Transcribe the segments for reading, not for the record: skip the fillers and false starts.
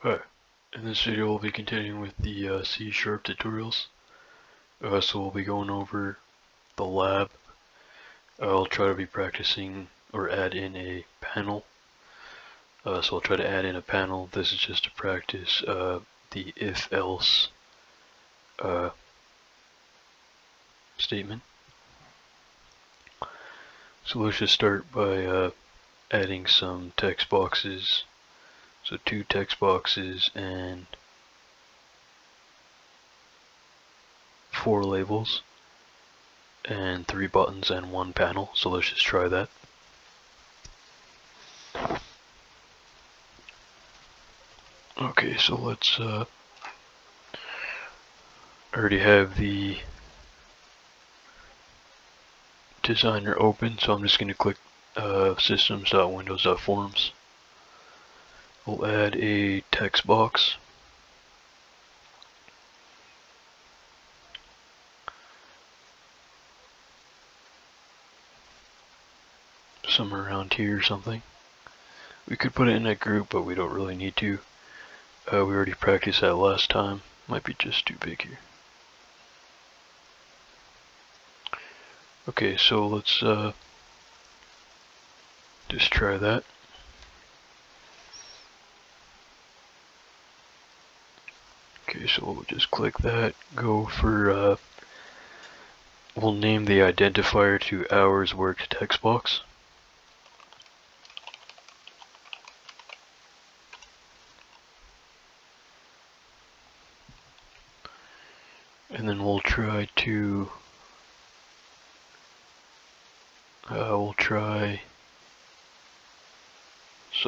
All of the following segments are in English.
Hi, in this video we'll be continuing with the C# tutorials. So we'll be going over the lab. I'll try to be practicing or add in a panel. So I'll try to add in a panel. This is just to practice the if-else statement. So let's just start by adding some text boxes. So 2 text boxes and 4 labels and 3 buttons and 1 panel. So let's just try that. Okay, so let's I already have the designer open, so I'm just going to click systems.windows.forms. We'll add a text box. Somewhere around here or something. We could put it in a group, but we don't really need to. We already practiced that last time. Might be just too big here. Okay, so let's just try that. Okay, so we'll just click that, go for, we'll name the identifier to hours worked text box. And then we'll try to, so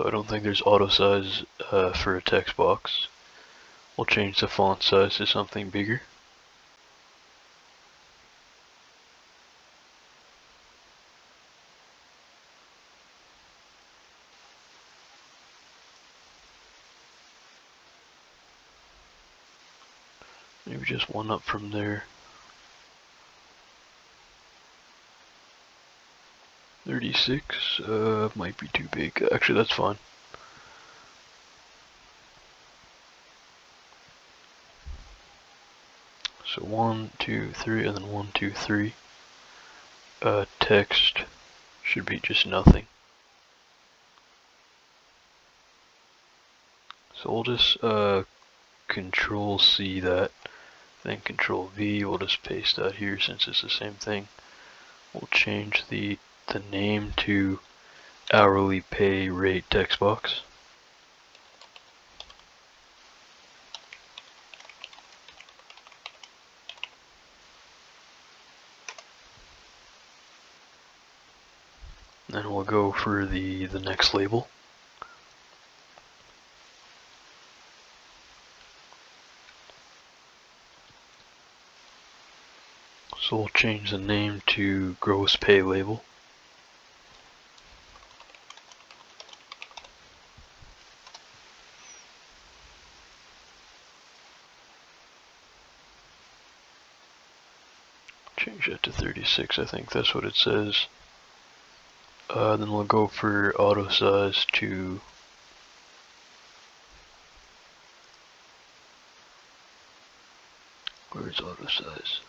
I don't think there's auto size for a text box. We'll change the font size to something bigger. Maybe just one up from there. 36 might be too big. Actually, that's fine. So 1, 2, 3, and then 1, 2, 3. Text should be just nothing. So we'll just Control C that, then Control V. We'll just paste that here since it's the same thing. We'll change the name to hourly pay rate text box. Then we'll go for the next label. So we'll change the name to gross pay label. Change that to 36, I think that's what it says. Then we'll go for auto size to where's auto size?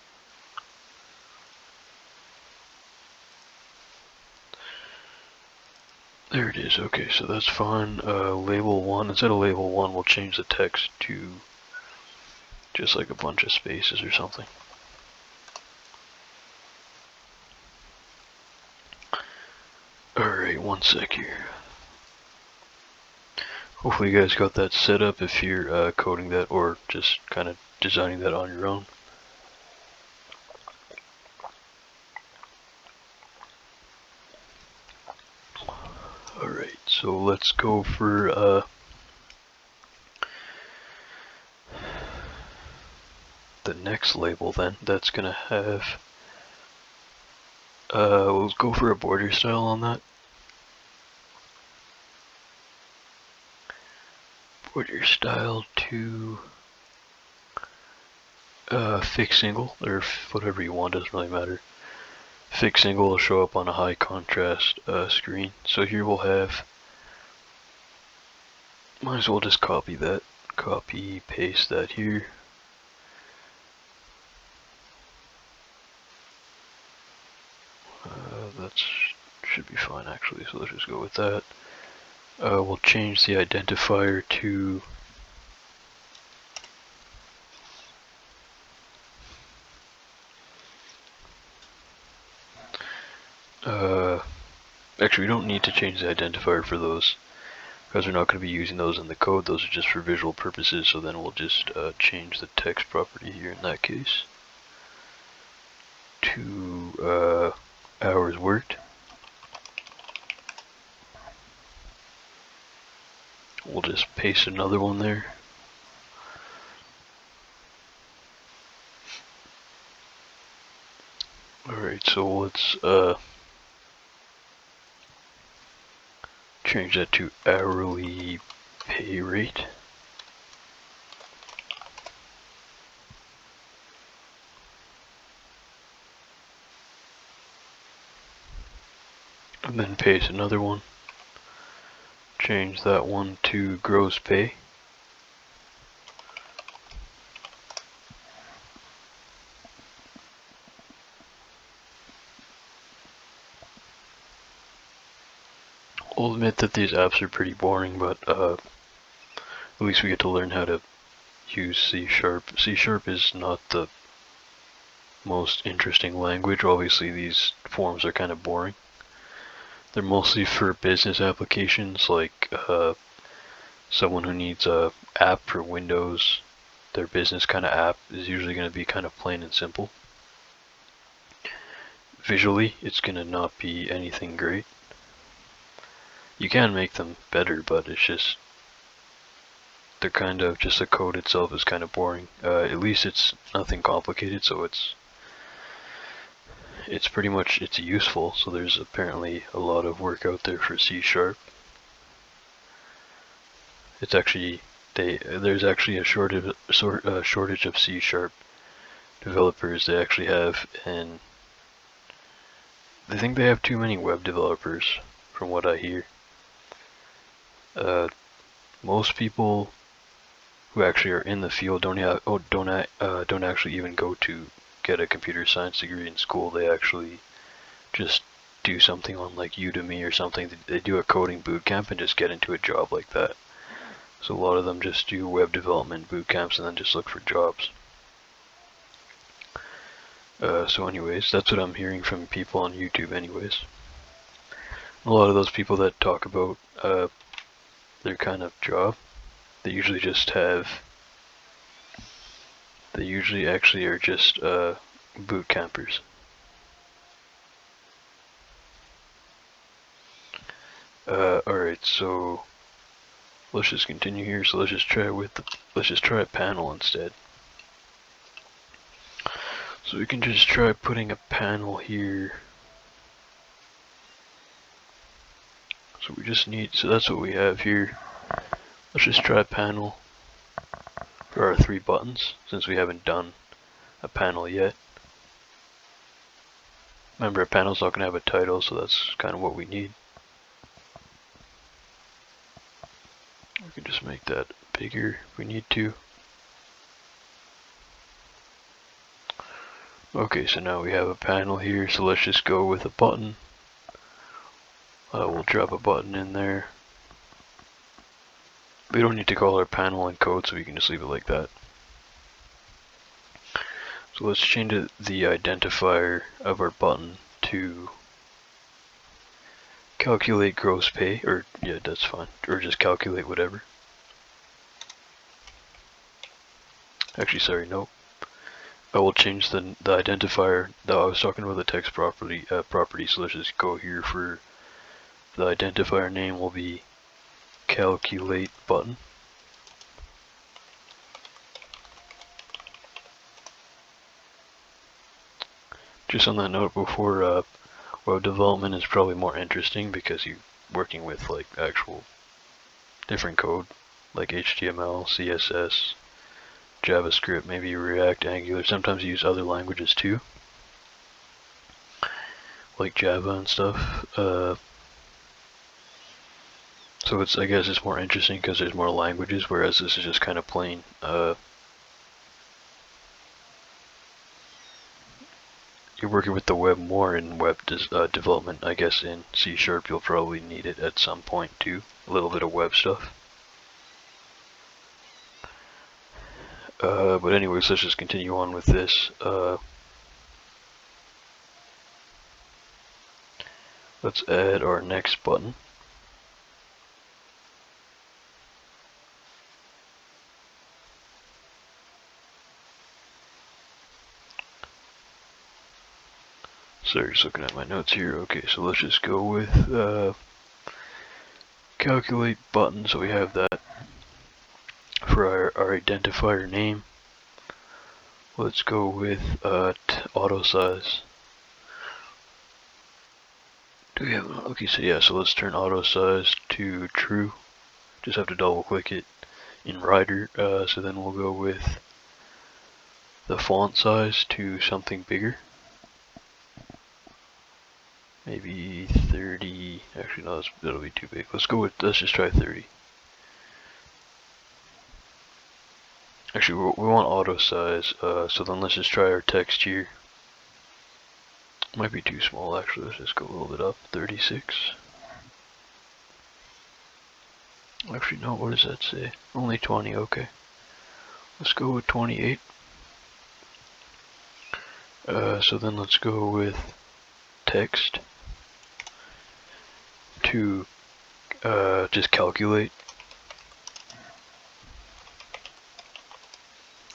There it is. Okay, so that's fine. Label 1, instead of label 1, we'll change the text to just like a bunch of spaces or something. Alright, one sec here. Hopefully you guys got that set up if you're coding that or just kind of designing that on your own. Alright, so let's go for the next label then. That's gonna have we'll go for a border style on that. Border style to fixed single, or whatever you want, doesn't really matter. Fixed single will show up on a high contrast screen. So here we'll have, might as well just copy that. copy, paste that here. That should be fine actually, so let's just go with that. We'll change the identifier to actually we don't need to change the identifier for those because we're not going to be using those in the code. Those are just for visual purposes, so then we'll just change the text property here in that case to hours worked. We'll just paste another one there. Alright, so let's change that to hourly pay rate. And then paste another one. Change that one to gross pay. I'll admit that these apps are pretty boring, but at least we get to learn how to use C#. C# is not the most interesting language. Obviously these forms are kind of boring. They're mostly for business applications, like someone who needs a app for Windows. Their business kind of app is usually going to be kind of plain and simple. Visually, it's going to not be anything great. You can make them better, but it's just, they're kind of, just the code itself is kind of boring. At least it's nothing complicated, so it's pretty much, it's useful. So there's apparently a lot of work out there for C#. It's actually, there's actually a shortage of C# developers. They actually have, and they think they have too many web developers, from what I hear. Most people who actually are in the field don't actually even go to get a computer science degree in school. They actually just do something on like Udemy or something. They do a coding bootcamp and just get into a job like that. So a lot of them just do web development bootcamps and then just look for jobs. So anyways, that's what I'm hearing from people on YouTube anyways. A lot of those people that talk about their kind of job, they usually actually are just boot campers. Alright, so let's just continue here. So let's just try a panel instead. So we can just try putting a panel here. So we just need, so that's what we have here. Let's just try a panel for our 3 buttons, since we haven't done a panel yet. Remember, a panel's not going to have a title, so that's kind of what we need. We can just make that bigger if we need to. Okay, so now we have a panel here, so let's just go with a button. We'll drop a button in there. We don't need to call our panel in code, so we can just leave it like that. So let's change the identifier of our button to calculate gross pay, or yeah, that's fine, or just calculate whatever. Actually, sorry, nope. I will change the identifier. No, I was talking about the text property, so let's just go here for the identifier name will be calculate button. Just on that note before, web development is probably more interesting because you're working with like actual different code like HTML, CSS, JavaScript, maybe React, Angular. Sometimes you use other languages too, like Java and stuff. So it's, I guess it's more interesting because there's more languages, whereas this is just kind of plain, you're working with the web more in web development. I guess in C# you'll probably need it at some point too, a little bit of web stuff. But anyways, let's just continue on with this. Let's add our next button. Sorry, just looking at my notes here. Okay, so let's just go with calculate button. So we have that for our identifier name. Let's go with auto size. Do we have, okay, so yeah, so let's turn auto size to true. Just have to double click it in Rider. So then we'll go with the font size to something bigger. Maybe 30, actually no, that'll be too big. Let's just try 30. Actually, we want auto size, so then let's just try our text here. Might be too small actually, let's just go a little bit up, 36. Actually no, what does that say? Only 20, okay. Let's go with 28. So then let's go with text to just calculate.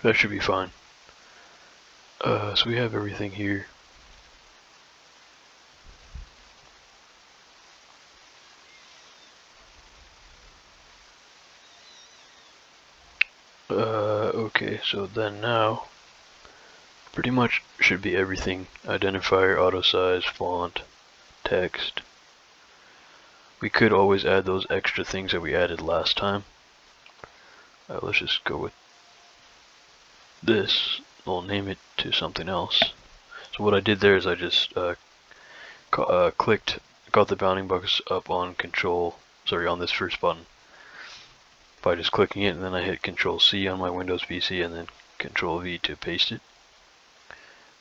That should be fine. So we have everything here. Okay, so then now pretty much should be everything. Identifier, auto size, font, text. We could always add those extra things that we added last time. Let's just go with this. We'll name it to something else. So what I did there is I just got the bounding box up on on this first button by just clicking it, and then I hit Control-C on my Windows PC and then Control-V to paste it.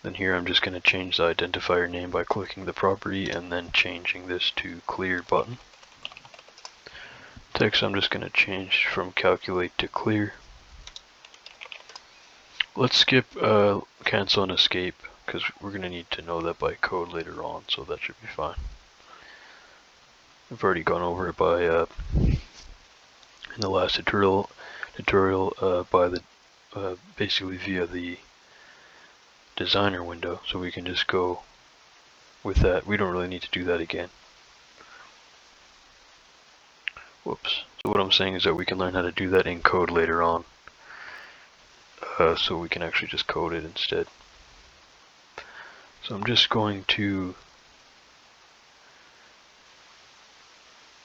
Then here I'm just going to change the identifier name by clicking the property and then changing this to clear button. Text I'm just going to change from calculate to clear. Let's skip cancel and escape because we're going to need to know that by code later on, so that should be fine. I've already gone over it by in the last tutorial by the basically via the designer window, so we can just go with that. We don't really need to do that again. Whoops. So what I'm saying is that we can learn how to do that in code later on, so we can actually just code it instead. So I'm just going to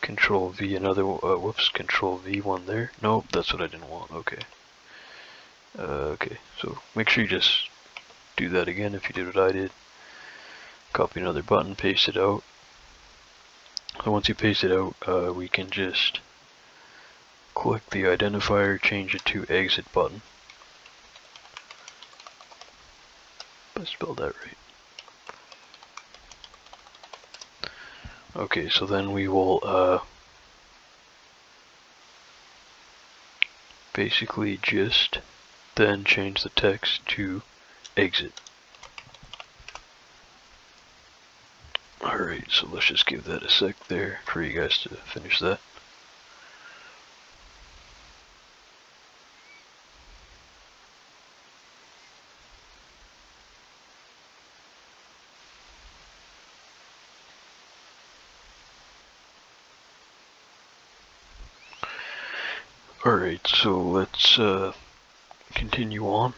Control-V Control-V one there. Nope, that's what I didn't want. Okay. Okay, so make sure you just do that again if you did what I did. Copy another button, paste it out. So once you paste it out, we can just click the identifier, change it to exit button. I spelled that right. Okay, so then we will basically just then change the text to exit. Alright, so let's just give that a sec there for you guys to finish that. Alright, so let's continue on.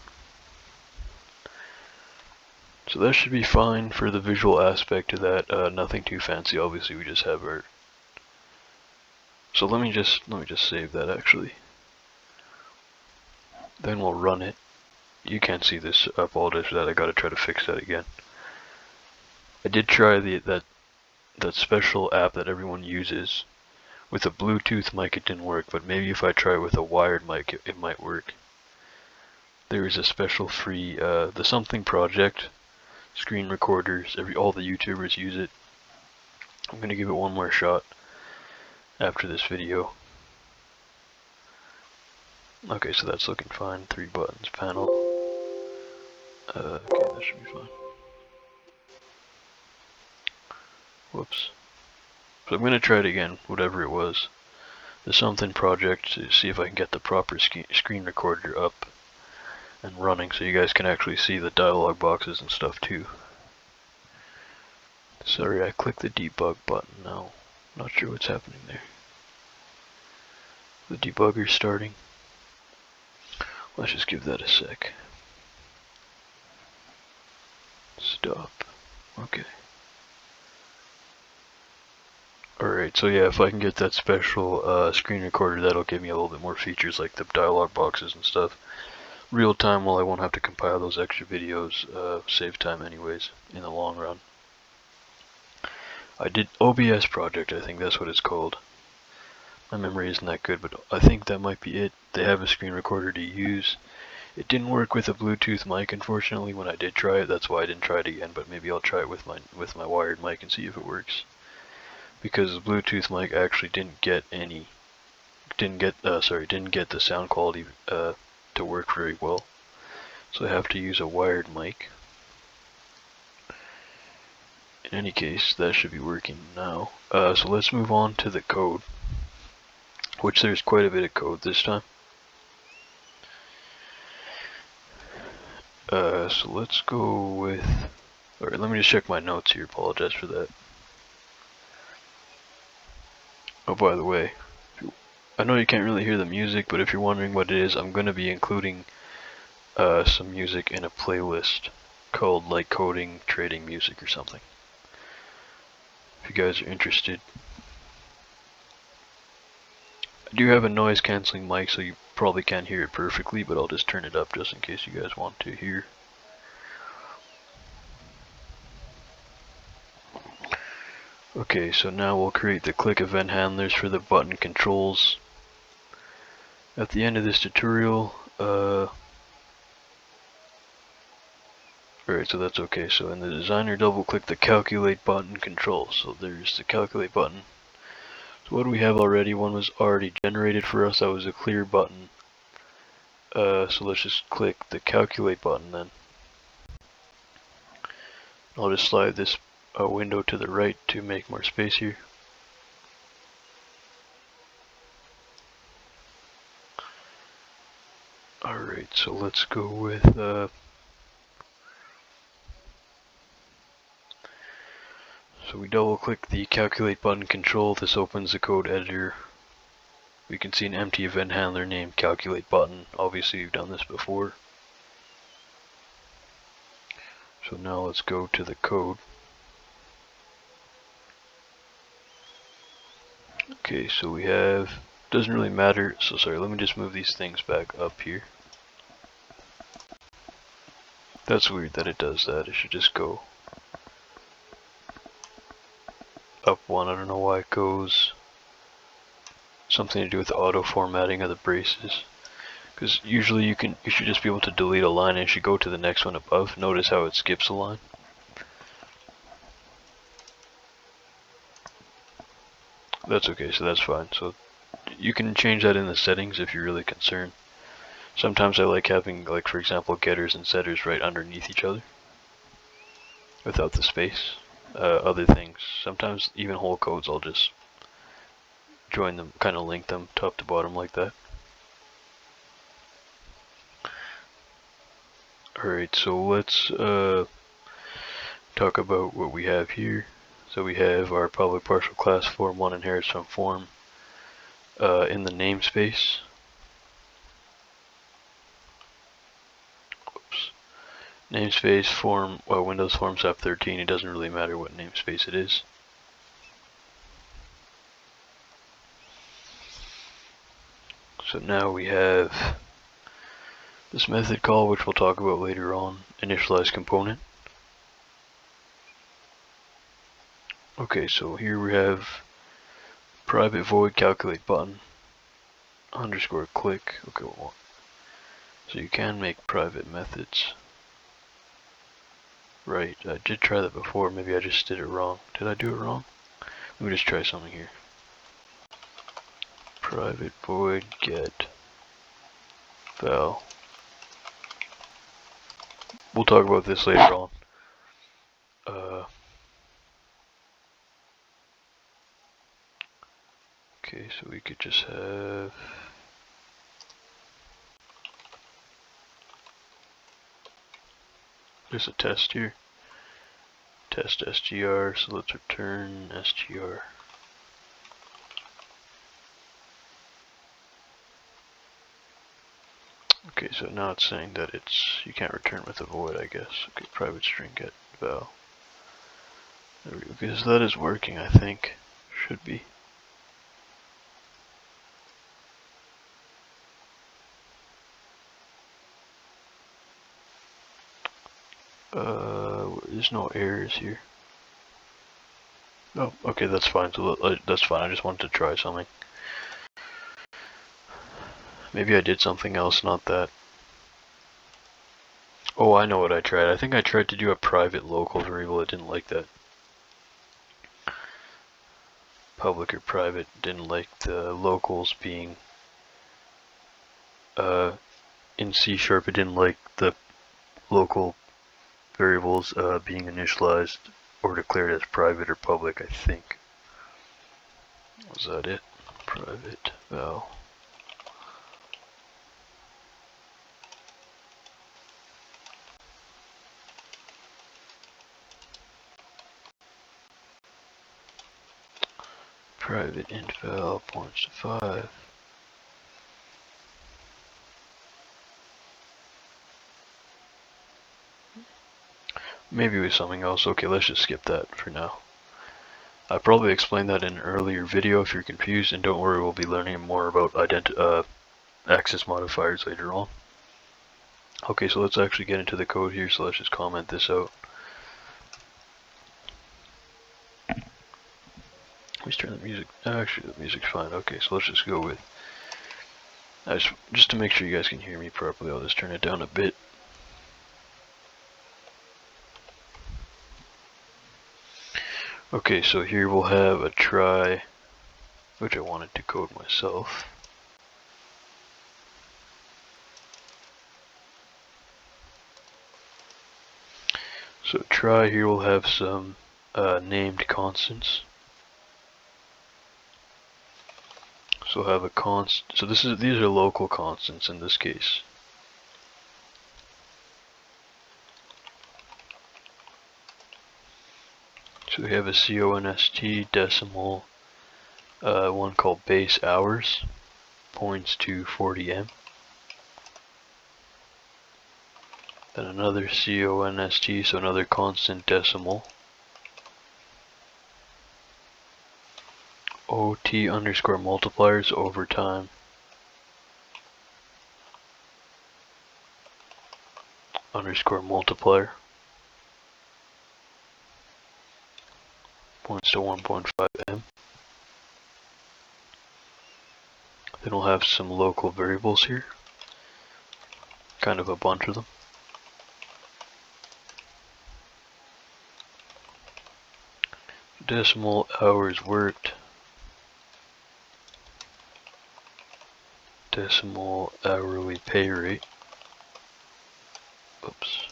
So that should be fine for the visual aspect of that. Nothing too fancy. Obviously, we just have our. So let me just save that actually. Then we'll run it. You can't see this. I apologize for that. I gotta try to fix that again. I did try that special app that everyone uses, With a Bluetooth mic it didn't work, but maybe if I try it with a wired mic it might work. There is a special free, the Something Project, screen recorders, all the YouTubers use it. I'm gonna give it one more shot after this video. Okay, so that's looking fine. 3 buttons, panel. Okay, that should be fine. Whoops. So I'm gonna try it again, whatever it was. The Something Project, to see if I can get the proper screen recorder up and running so you guys can actually see the dialog boxes and stuff too. Sorry, I clicked the debug button now. Not sure what's happening there. The debugger's starting. Let's just give that a sec. Stop. Okay. Alright, so yeah, if I can get that special screen recorder, that'll give me a little bit more features like the dialog boxes and stuff. Real time, well, I won't have to compile those extra videos, save time anyways, in the long run. I did OBS project, I think that's what it's called. My memory isn't that good, but I think that might be it. They have a screen recorder to use. It didn't work with a Bluetooth mic, unfortunately, when I did try it. That's why I didn't try it again, but maybe I'll try it with my wired mic and see if it works. Because the Bluetooth mic actually didn't get the sound quality to work very well. So I have to use a wired mic. In any case, that should be working now. So let's move on to the code, which there's quite a bit of code this time. So let's go with... Alright, let me just check my notes here, apologize for that. Oh, by the way, I know you can't really hear the music, but if you're wondering what it is, I'm going to be including some music in a playlist called like Coding Trading Music or something. If you guys are interested. I do have a noise cancelling mic, so you probably can't hear it perfectly, but I'll just turn it up just in case you guys want to hear. Okay, so now we'll create the click event handlers for the button controls. At the end of this tutorial, alright, so that's okay. So in the designer, double click the calculate button control. So there's the calculate button. So what do we have already? One was already generated for us. That was a clear button. So let's just click the calculate button then. I'll just slide this window to the right to make more space here. Alright, so let's go with so we double click the calculate button control. This opens the code editor. We can see an empty event handler named calculate button. Obviously you've done this before. So now let's go to the code. Okay, so we have, doesn't really matter, so sorry, let me just move these things back up here. That's weird that it does that. It should just go up one. I don't know why it goes. Something to do with the auto formatting of the braces. Because usually you should just be able to delete a line and it should go to the next one above. Notice how it skips a line. That's okay, so that's fine. So you can change that in the settings if you're really concerned. Sometimes I like having, like for example, getters and setters right underneath each other without the space. Other things, sometimes even whole codes, I'll just join them, kind of link them top to bottom like that. Alright, so let's talk about what we have here. So we have our public partial class form1 inherits from form in the namespace. Oops. Namespace form, Windows Forms app 13, it doesn't really matter what namespace it is. So now we have this method call, which we'll talk about later on, initialize component. Okay, so here we have private void calculate button underscore click. Okay, well, so you can make private methods. Right, I did try that before. Maybe I just did it wrong. Did I do it wrong? Let me just try something here. Private void get val. We'll talk about this later on. Okay, so we could just have there's a test here. Test str, so let's return str. Okay, so now it's saying that you can't return with a void, I guess. Okay, private string get val. There we go, because that is working, I think. Should be. There's no errors here. Oh, okay, that's fine. So that's fine. I just wanted to try something. Maybe I did something else, not that. Oh, I know what I tried. I think I tried to do a private local variable. It didn't like that. Public or private didn't like the locals being in C#. It didn't like the local variables being initialized or declared as private or public, I think. Was that it? Private val. Private int val points to 5. Maybe with something else. Okay, let's just skip that for now. I probably explained that in an earlier video if you're confused, and don't worry, we'll be learning more about access modifiers later on. Okay, so let's actually get into the code here, so let's just comment this out. Let's turn the music, actually the music's fine. Okay, so let's just go with, just to make sure you guys can hear me properly, I'll just turn it down a bit. Okay, so here we'll have a try, which I wanted to code myself. So try here we'll have some named constants. So we'll have a constant. So these are local constants in this case. So we have a const decimal, one called base hours, points to 40M. Then another const, so another constant decimal, ot underscore multipliers over time. Underscore multiplier. Points to 1.5M. Then we'll have some local variables here. Kind of a bunch of them. Decimal hours worked. Decimal hourly pay rate. Oops.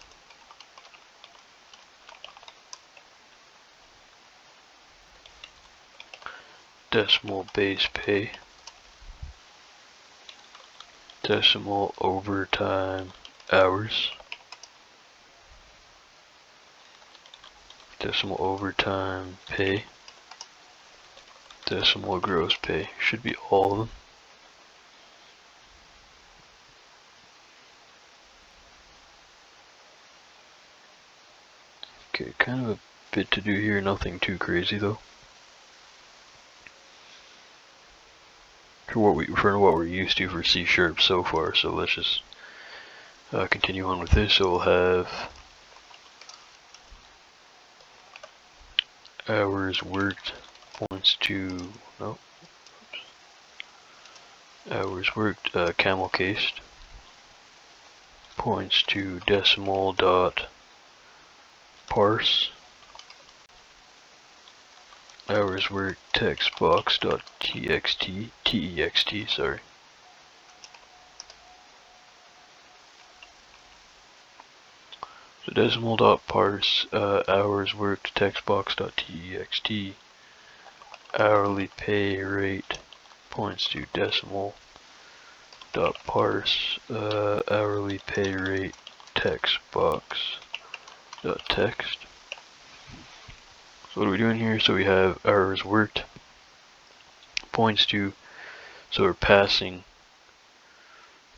Decimal base pay. Decimal overtime hours. Decimal overtime pay. Decimal gross pay. Should be all of them. Okay, kind of a bit to do here, nothing too crazy though. For what we're used to for C# so far, so let's just continue on with this. So we'll have hours worked points to, no, hours worked camel cased points to decimal dot parse hours worked text box dot text, sorry. So decimal dot parse hours worked text box dot text hourly pay rate points to decimal dot parse hourly pay rate text box dot text. So what are we doing here? So we have hours worked points to, so we're passing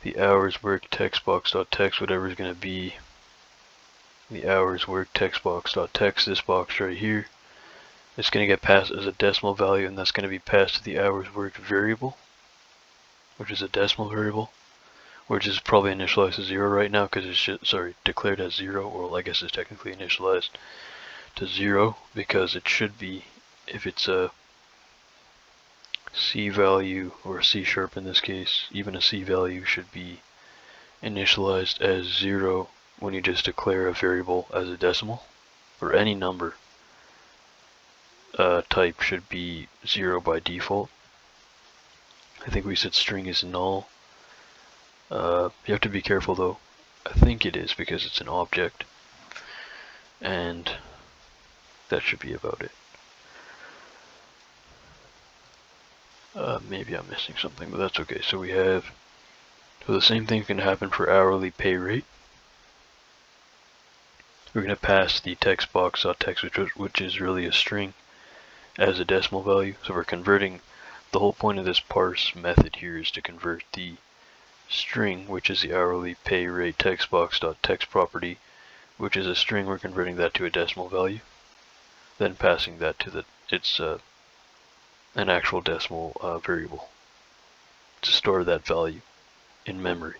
the hours worked text box dot text, whatever is going to be the hours worked text box dot text, this box right here. It's going to get passed as a decimal value, and that's going to be passed to the hours worked variable, which is a decimal variable, which is probably initialized to 0 right now because it's just, declared as 0, or I guess it's technically initialized to 0 because it should be, if it's a C value or C sharp in this case, even a C value should be initialized as 0 when you just declare a variable as a decimal, or any number type should be 0 by default. I think we said string is null. You have to be careful though. I think it is because it's an object, and that should be about it. Maybe I'm missing something, but that's okay. So we have, so the same thing's going to happen for hourly pay rate. We're going to pass the text box text, which is really a string, as a decimal value. So we're converting, the whole point of this parse method here is to convert the string, which is the hourly pay rate text box text property, which is a string, we're converting that to a decimal value, then passing that to an actual decimal variable to store that value in memory.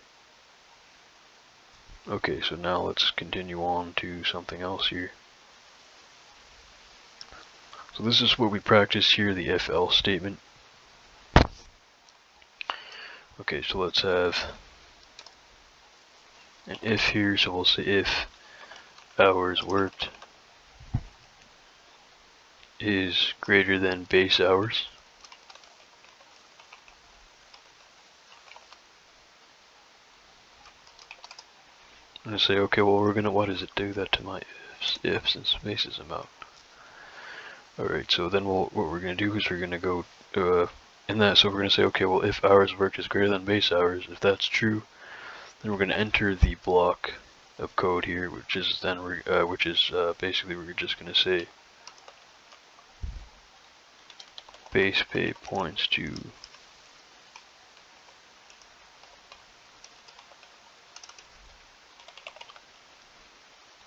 Okay, so now let's continue on to something else here. So this is what we practice here, the if else statement. Okay, so let's have an if here, so we'll say if hours worked is greater than base hours. I'm going to say, okay, well, what does it do that to my ifs and spaces them out? Alright, so then what we're going to do is we're going to go in that, so we're going to say, okay, well, if hours worked is greater than base hours, if that's true, then we're going to enter the block of code here, which is basically we're just going to say base pay points to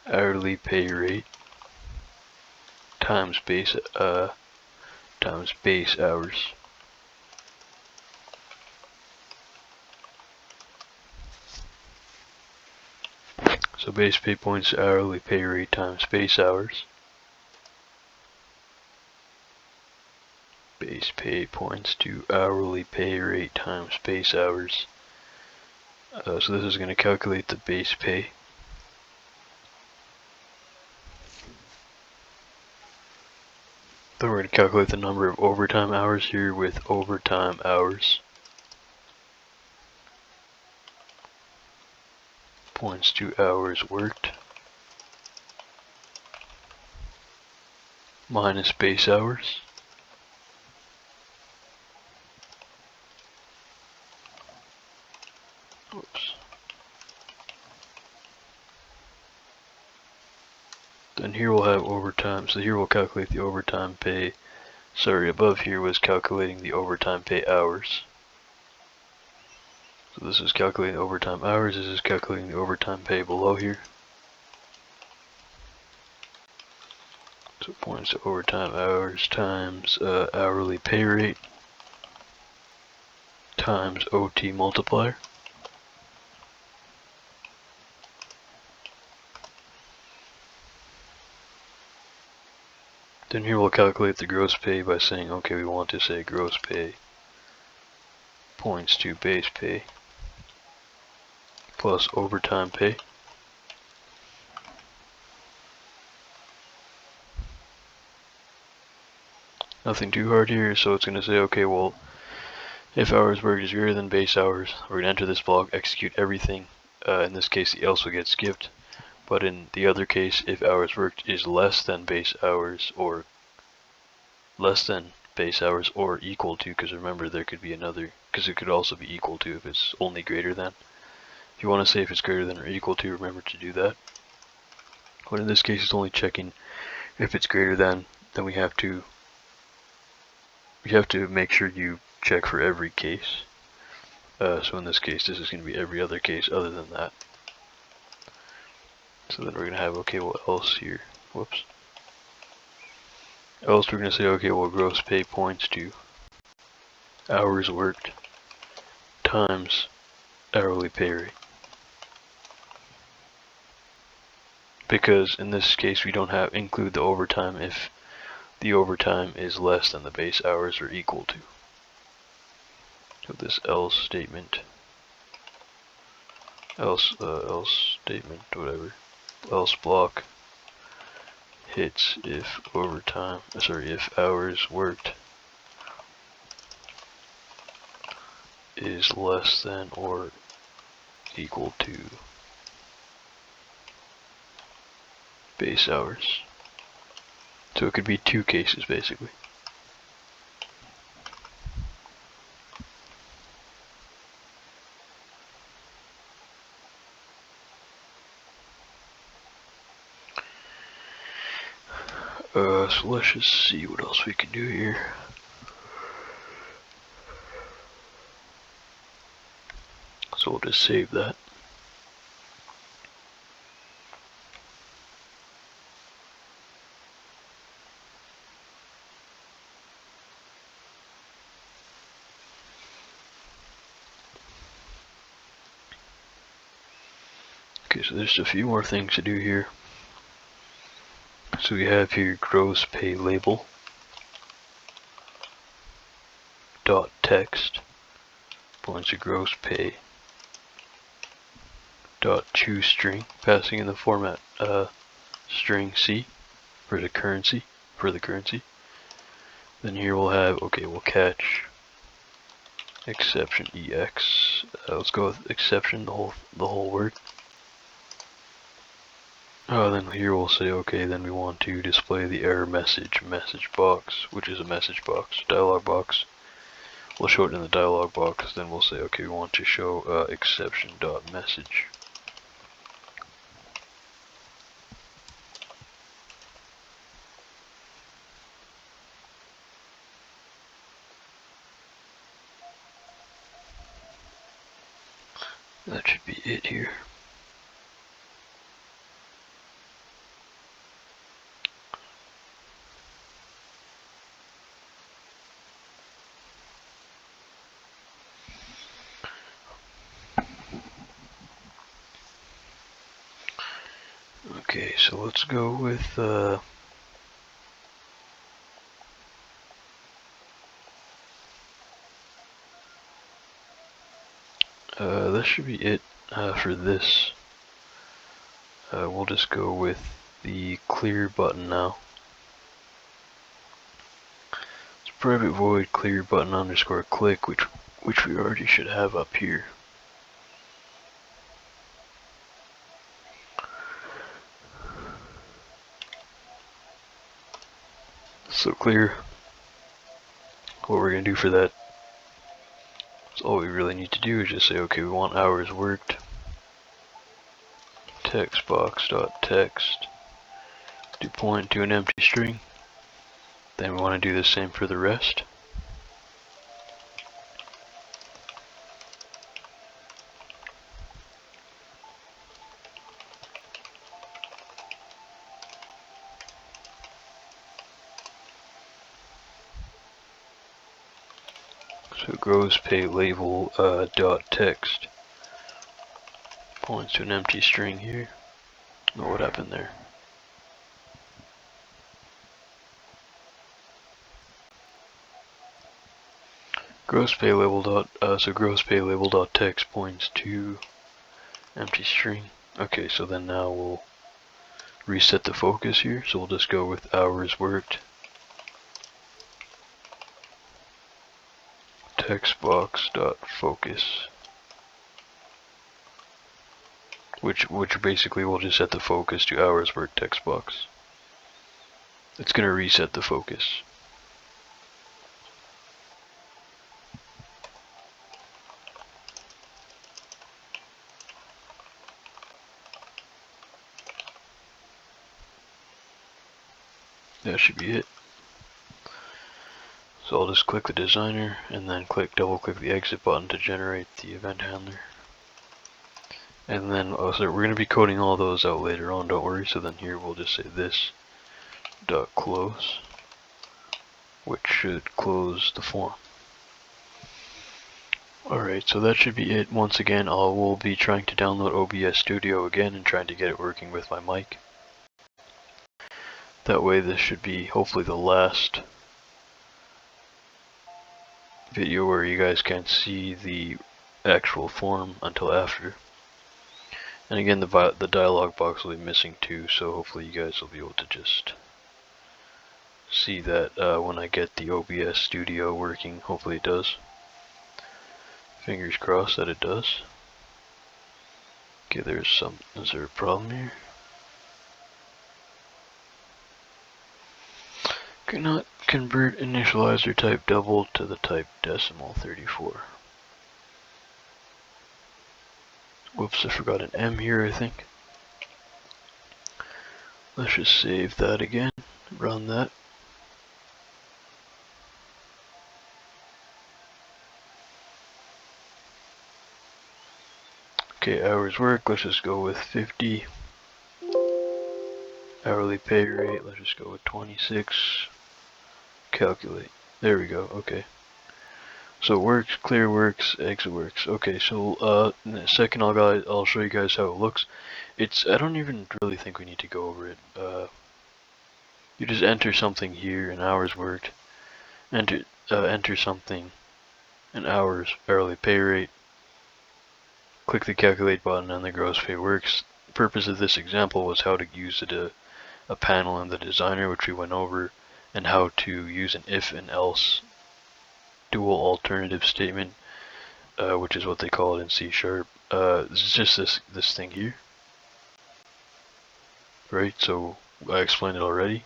hourly pay rate times base hours. So base pay points to hourly pay rate times base hours. Base pay points to hourly pay rate times base hours. So this is going to calculate the base pay. Then we're going to calculate the number of overtime hours here with overtime hours. Points to hours worked minus base hours. Oops. Then here we'll have overtime, so here we'll calculate the overtime pay. Sorry, above here was calculating the overtime pay hours. So this is calculating the overtime hours, this is calculating the overtime pay below here. So points to overtime hours times hourly pay rate times OT multiplier. Then here we'll calculate the gross pay by saying, okay, we want to say gross pay points to base pay plus overtime pay. Nothing too hard here, so it's going to say, okay, well, if hours worked is greater than base hours, we're going to enter this block, execute everything. In this case, the else will get skipped. But in the other case, if hours worked is less than base hours or equal to, because remember there could be another, because it could also be equal to if it's only greater than. If you want to say if it's greater than or equal to, remember to do that. But in this case, it's only checking if it's greater than, then we have to make sure you check for every case. So in this case, this is going to be every other case other than that. So then we're going to have, okay, well, else here. Whoops. Else we're going to say, okay, well, gross pay points to hours worked times hourly pay rate. Because in this case, we don't have include the overtime if the overtime is less than the base hours or equal to. So this else statement, else statement, whatever, else block hits if if hours worked is less than or equal to base hours. So it could be two cases basically. So let's just see what else we can do here. So we'll just save that. Okay, so there's a few more things to do here. So we have here gross pay label dot text points to gross pay dot choose string, passing in the format string C for the currency. Then here we'll have, okay, we'll catch exception ex. Let's go with exception, the whole word. Then here we'll say, okay, then we want to display the error message box, which is a message box, dialog box. We'll show it in the dialog box, then we'll say, okay, we want to show exception.message. That should be it here. Okay, so let's go with that should be it for this. We'll just go with the clear button now. It's private void clear button underscore click, which we already should have up here. So clear. What we're going to do for that, so all we really need to do is just say, okay, we want hours worked. Text box dot text to point to an empty string. Then we want to do the same for the rest. So gross pay label dot text points to an empty string here. Oh, what happened there? gross pay label gross pay label dot text points to empty string. Okay, so then now we'll reset the focus here. So we'll just go with hours worked text box dot focus, which basically will just set the focus to hours worked text box. It's gonna reset the focus. That should be it. So I'll just click the designer and then double click the exit button to generate the event handler. And then so we're going to be coding all those out later on, don't worry. So then here we'll just say this dot close, which should close the form. Alright, so that should be it. Once again, I will be trying to download OBS Studio again and trying to get it working with my mic. That way this should be hopefully the last video where you guys can't see the actual form until after. And again, the dialog box will be missing too, so hopefully you guys will be able to just see that when I get the OBS Studio working. Hopefully it does. Fingers crossed that it does. Okay, is there a problem here? Cannot convert initializer type double to the type decimal 34. Whoops, I forgot an M here, I think. Let's just save that again, run that. Okay, hours work, let's just go with 50. Hourly pay rate, let's just go with 26. Calculate. There we go, okay. So works, clear works, exit works. Okay, so in a second I'll show you guys how it looks. I don't even really think we need to go over it. You just enter something here in hours worked. Enter something in hours, hourly pay rate. Click the calculate button and the gross pay works. The purpose of this example was how to use a panel in the designer, which we went over, and how to use an if and else dual alternative statement, which is what they call it in C#. This is just this thing here, right? So I explained it already.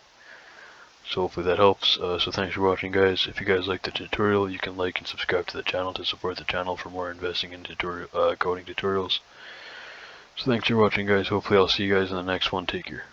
So hopefully that helps. So thanks for watching, guys. If you guys like the tutorial, you can like and subscribe to the channel to support the channel for more investing in coding tutorials. So thanks for watching, guys. Hopefully I'll see you guys in the next one. Take care.